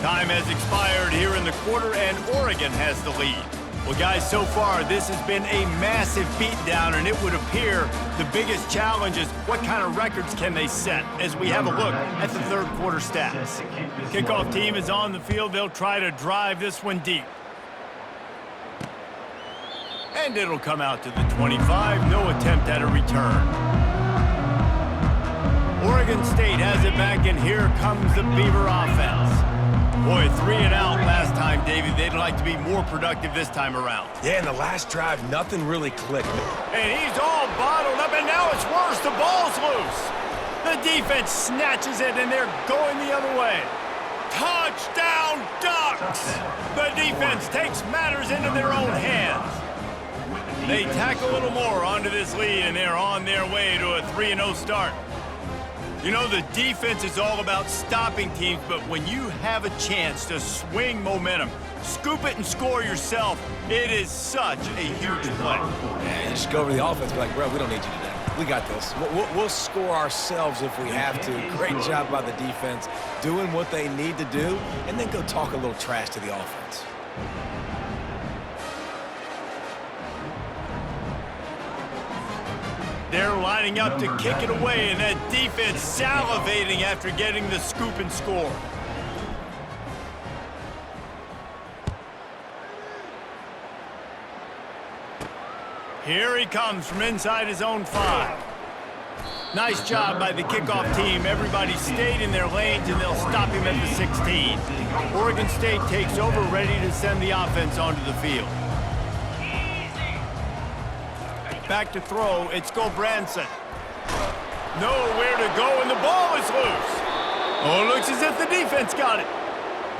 Time has expired here in the quarter, and Oregon has the lead. Well, guys, so far, this has been a massive beatdown, and it would appear the biggest challenge is what kind of records can they set as we have a look at the third quarter stats. Kickoff team is on the field. They'll try to drive this one deep. And it'll come out to the 25. No attempt at a return. Oregon State has it back, and here comes the Beaver offense. Boy, 3 and out last time, Davey. They'd like to be more productive this time around. Yeah, in the last drive, nothing really clicked. And he's all bottled up, and now it's worse. The ball's loose. The defense snatches it, and they're going the other way. Touchdown, Ducks! The defense takes matters into their own hands. They tack a little more onto this lead, and they're on their way to a 3-0 start. You know, the defense is all about stopping teams, but when you have a chance to swing momentum, scoop it and score yourself, it is such a huge play. Yeah, you just go over to the offense and be like, bro, we don't need you today. We got this. We'll score ourselves if we have to. Great job by the defense doing what they need to do, and then go talk a little trash to the offense. They're lining up to kick it away, and that defense salivating after getting the scoop and score. Here he comes from inside his own 5. Nice job by the kickoff team. Everybody stayed in their lanes, and they'll stop him at the 16. Oregon State takes over, ready to send the offense onto the field. Back to throw, it's Gulbranson. Nowhere to go, and the ball is loose. Oh, it looks as if the defense got it.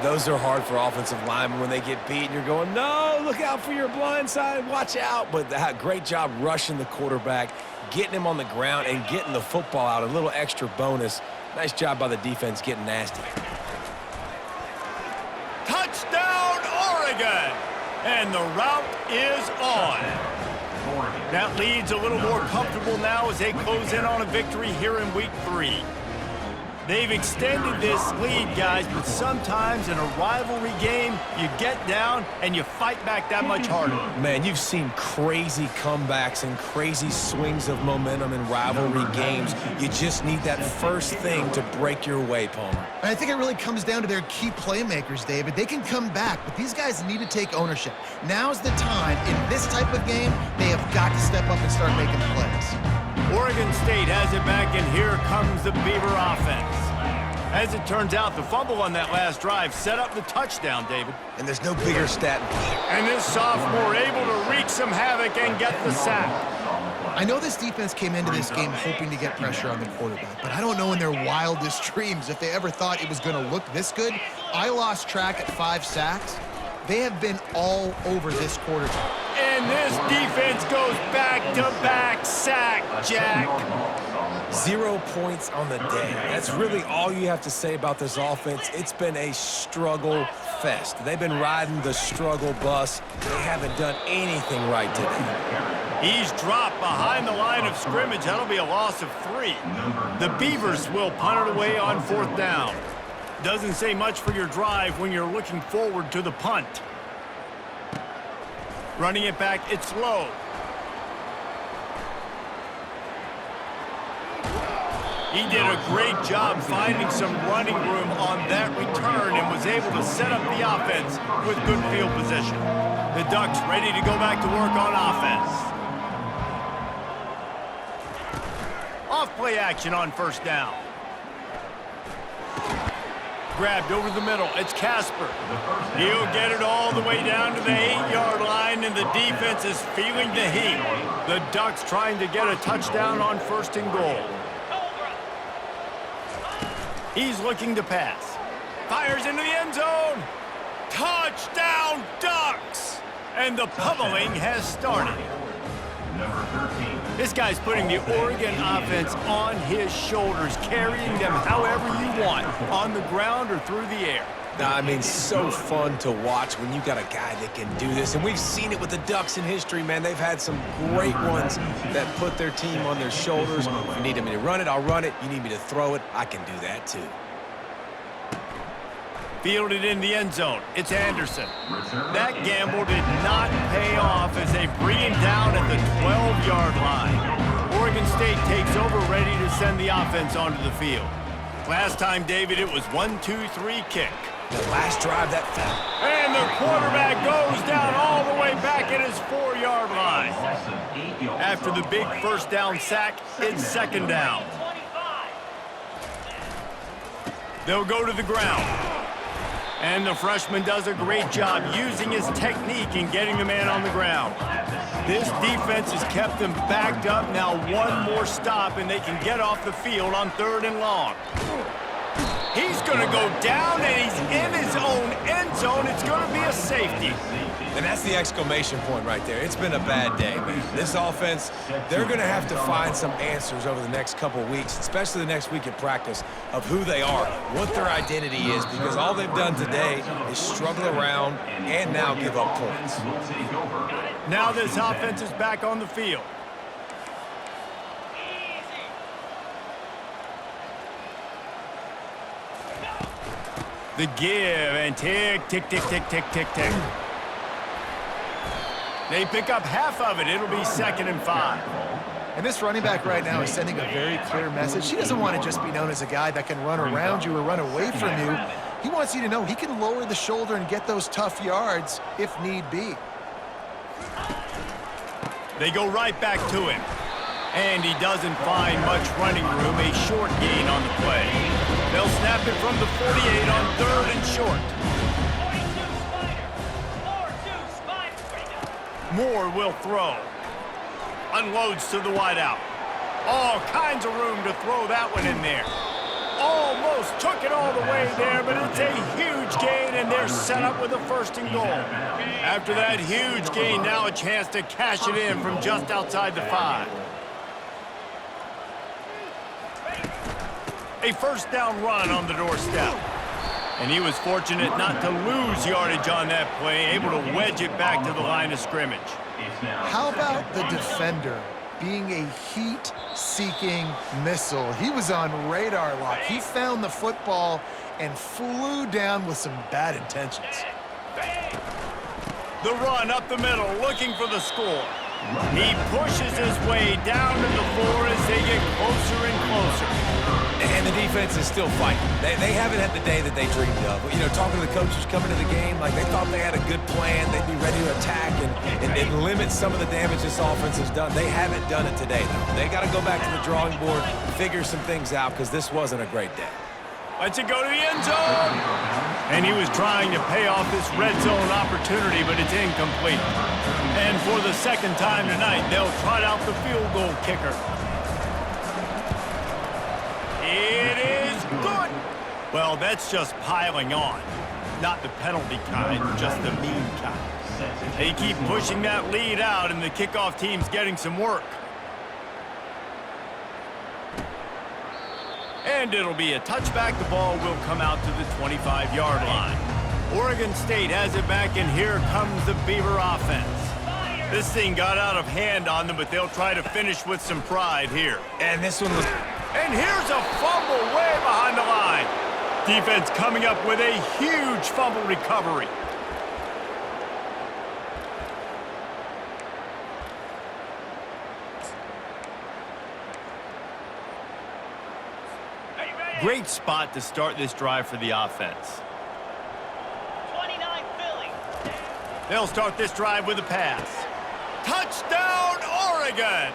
Those are hard for offensive linemen when they get beat, and you're going, no, look out for your blind side, watch out. But great job rushing the quarterback, getting him on the ground, and getting the football out, a little extra bonus. Nice job by the defense getting nasty. Touchdown, Oregon! And the route is on. That lead's a little more comfortable now as they close in on a victory here in week 3. They've extended this lead, guys, but sometimes in a rivalry game, you get down and you fight back that much harder. Man, you've seen crazy comebacks and crazy swings of momentum in rivalry games. You just need that first thing to break your way, Palmer. And I think it really comes down to their key playmakers, David. They can come back, but these guys need to take ownership. Now's the time. In this type of game, they have got to step up and start making plays. Oregon State has it back, and here comes the Beaver offense. As it turns out, the fumble on that last drive set up the touchdown, David. And there's no bigger stat. And this sophomore able to wreak some havoc and get the sack. I know this defense came into this game hoping to get pressure on the quarterback, but I don't know in their wildest dreams if they ever thought it was going to look this good. I lost track at 5 sacks. They have been all over this quarterback. And this defense goes back-to-back sack, Jack. 0 points on the day. That's really all you have to say about this offense. It's been a struggle fest. They've been riding the struggle bus. They haven't done anything right today. He's dropped behind the line of scrimmage. That'll be a loss of 3. The Beavers will punt it away on 4th down. Doesn't say much for your drive when you're looking forward to the punt. Running it back, it's low. He did a great job finding some running room on that return and was able to set up the offense with good field position. The Ducks ready to go back to work on offense. Off-play action on 1st down. Grabbed over the middle. It's Casper. He'll get it all the way down to the 8-yard line, and the defense is feeling the heat. The Ducks trying to get a touchdown on 1st and goal. He's looking to pass. Fires into the end zone. Touchdown, Ducks! And the pummeling has started. This guy's putting the Oregon offense on his shoulders, carrying them however you want, on the ground or through the air. I mean, so fun to watch when you got a guy that can do this. And we've seen it with the Ducks in history, man. They've had some great ones that put their team on their shoulders. If you need me to run it, I'll run it. You need me to throw it, I can do that too. Fielded in the end zone. It's Anderson. That gamble did not pay off as they bring him down at the 12-yard line. Oregon State takes over, ready to send the offense onto the field. Last time, David, it was 1-2-3 kick. The last drive that fell. And the quarterback goes down all the way back at his 4-yard line. After the big first down sack, it's second down. They'll go to the ground. And the freshman does a great job using his technique in getting the man on the ground. This defense has kept them backed up. Now one more stop, and they can get off the field on 3rd and long. He's going to go down, and he's in his own end zone. It's going to be a safety. And that's the exclamation point right there. It's been a bad day, man. This offense, they're going to have to find some answers over the next couple of weeks, especially the next week at practice, of who they are, what their identity is, because all they've done today is struggle around and now give up points. Now this offense is back on the field. The give and tick, tick, tick, tick, tick, tick, tick. They pick up half of it. It'll be 2nd and 5. And this running back right now is sending a very clear message. He doesn't want to just be known as a guy that can run around you or run away from you. He wants you to know he can lower the shoulder and get those tough yards if need be. They go right back to him. And he doesn't find much running room. A short gain on the play. They'll snap it from the 48 on 3rd and short. Moore will throw. Unloads to the wideout. All kinds of room to throw that one in there. Almost took it all the way there, but it's a huge gain, and they're set up with a 1st and goal. After that huge gain, now a chance to cash it in from just outside the 5. A 1st down run on the doorstep. And he was fortunate not to lose yardage on that play, able to wedge it back to the line of scrimmage. How about the defender being a heat-seeking missile? He was on radar lock. He found the football and flew down with some bad intentions. The run up the middle, looking for the score. He pushes his way down to the floor as they get closer and closer. And the defense is still fighting. They haven't had the day that they dreamed of. You know, talking to the coaches coming to the game, like they thought they had a good plan. They'd be ready to attack and limit some of the damage this offense has done. They haven't done it today, though. They got to go back to the drawing board, figure some things out, because this wasn't a great day. Lets it go to the end zone. And he was trying to pay off this red zone opportunity, but it's incomplete. And for the 2nd time tonight, they'll trot out the field goal kicker. It is good. Well, that's just piling on. Not the penalty kind, just the mean kind. They keep pushing that lead out, and the kickoff team's getting some work. And it'll be a touchback. The ball will come out to the 25-yard line. Oregon State has it back, and here comes the Beaver offense. This thing got out of hand on them, but they'll try to finish with some pride here. And this one was... And here's a fumble way behind the line. Defense coming up with a huge fumble recovery. Great spot to start this drive for the offense. 29 Philly. They'll start this drive with a pass. Touchdown, Oregon!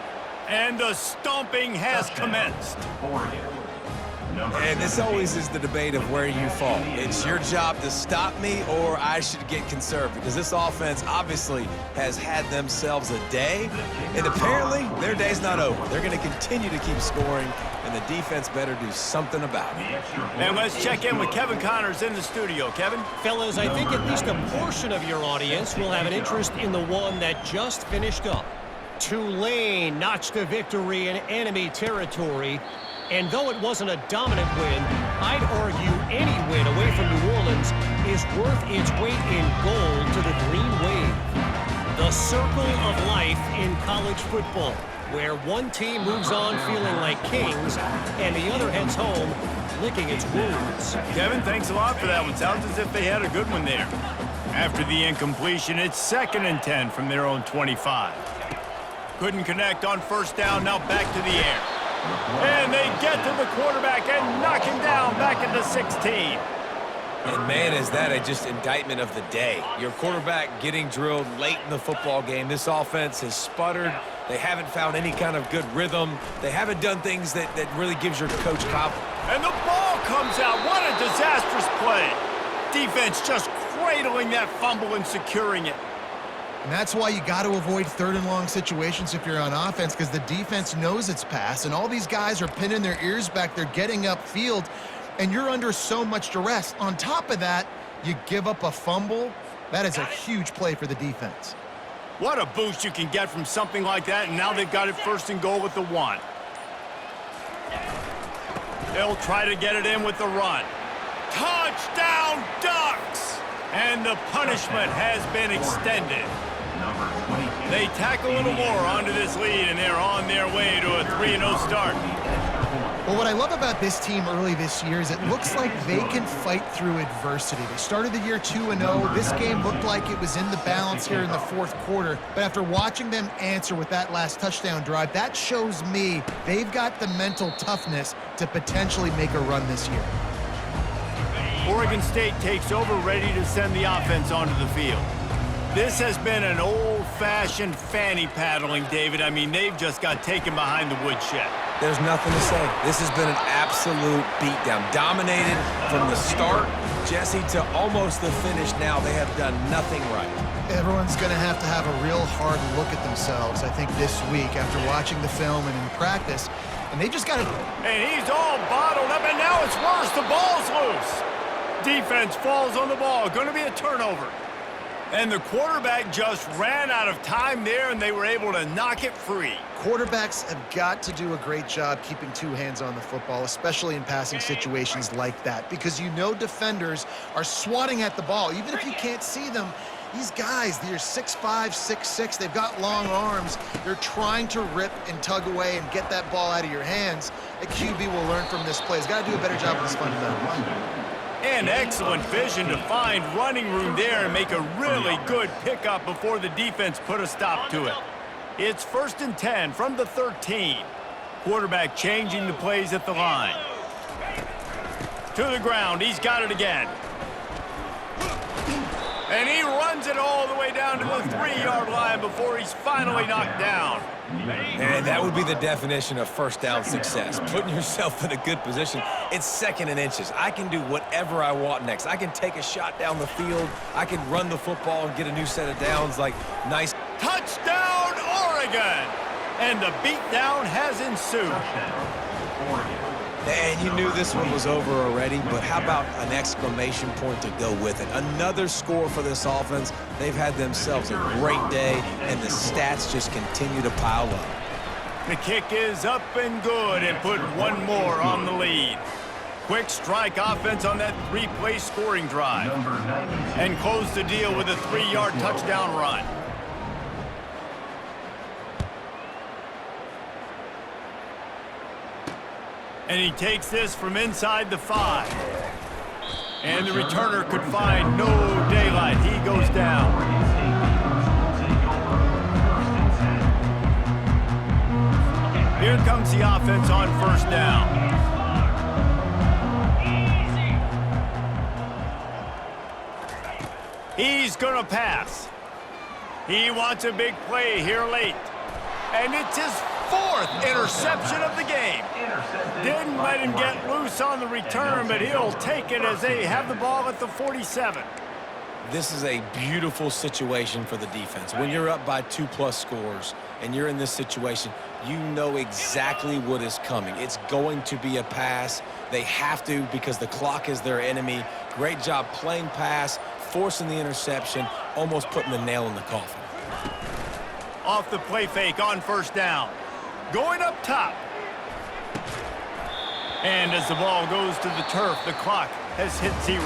And the stomping has commenced. And this always is the debate of where you fall. It's your job to stop me, or I should get conserved, because this offense obviously has had themselves a day, and apparently their day's not over. They're going to continue to keep scoring, and the defense better do something about it. And let's check in with Kevin Connors in the studio. Kevin? Fellas, I think at least a portion of your audience will have an interest in the one that just finished up. Tulane notched a victory in enemy territory, and though it wasn't a dominant win, I'd argue any win away from New Orleans is worth its weight in gold to the Green Wave. The circle of life in college football, where one team moves on feeling like kings and the other heads home licking its wounds. Kevin, thanks a lot for that one. Sounds as if they had a good one there. After the incompletion, it's 2nd and 10 from their own 25. Couldn't connect on first down, now back to the air. And they get to the quarterback and knock him down back at the 16. And man, is that a just indictment of the day. Your quarterback getting drilled late in the football game. This offense has sputtered. They haven't found any kind of good rhythm. They haven't done things that really gives your coach confidence. And the ball comes out. What a disastrous play. Defense just cradling that fumble and securing it. And that's why you got to avoid 3rd and long situations if you're on offense, because the defense knows it's pass, and all these guys are pinning their ears back. They're getting upfield, and you're under so much duress. On top of that, you give up a fumble. That is a huge play for the defense. What a boost you can get from something like that, and now they've got it 1st and goal with the 1. They'll try to get it in with the run. Touchdown, Ducks! And the punishment has been extended. They tack a little more onto this lead, and they're on their way to a 3-0 start. Well, what I love about this team early this year is it looks like they can fight through adversity. They started the year 2-0. This game looked like it was in the balance here in the 4th quarter. But after watching them answer with that last touchdown drive, that shows me they've got the mental toughness to potentially make a run this year. Oregon State takes over, ready to send the offense onto the field. This has been an old-fashioned fanny paddling, David. I mean, they've just got taken behind the woodshed. There's nothing to say. This has been an absolute beatdown. Dominated from the start, Jesse, to almost the finish now. They have done nothing right. Everyone's going to have a real hard look at themselves, I think, this week after watching the film and in practice. And they just got to... And he's all bottled up, and now it's worse. The ball's loose. Defense falls on the ball. Going to be a turnover. And the quarterback just ran out of time there, and they were able to knock it free. Quarterbacks have got to do a great job keeping 2 hands on the football, especially in passing situations like that, because you know defenders are swatting at the ball. Even if you can't see them, these guys, they're 6'5", 6'6", they've got long arms. They're trying to rip and tug away and get that ball out of your hands. A QB will learn from this play. He's got to do a better job with his fundamentals. And excellent vision to find running room there and make a really good pickup before the defense put a stop to it. It's 1st and 10 from the 13. Quarterback changing the plays at the line. To the ground. He's got it again. And he runs it all the way down to the 3-yard line before he's finally knocked down. And that would be the definition of 1st down success, putting yourself in a good position. It's 2nd and inches. I can do whatever I want next. I can take a shot down the field. I can run the football and get a new set of downs. Like, nice. Touchdown, Oregon! And the beatdown has ensued. And you knew this one was over already, but how about an exclamation point to go with it? Another score for this offense. They've had themselves a great day, and the stats just continue to pile up. The kick is up and good, and put one more on the lead. Quick strike offense on that 3-play scoring drive. And close the deal with a 3-yard touchdown run. And he takes this from inside the 5. And the returner could find no daylight. He goes down. Here comes the offense on 1st down. He's going to pass. He wants a big play here late. And it's his 4th interception of the game. Didn't let him get loose on the return, but he'll take it as they have the ball at the 47. This is a beautiful situation for the defense. When you're up by 2+ scores and you're in this situation, you know exactly what is coming. It's going to be a pass. They have to, because the clock is their enemy. Great job playing pass, forcing the interception, almost putting the nail in the coffin. Off the play fake on 1st down. Going up top. And as the ball goes to the turf, the clock has hit 0.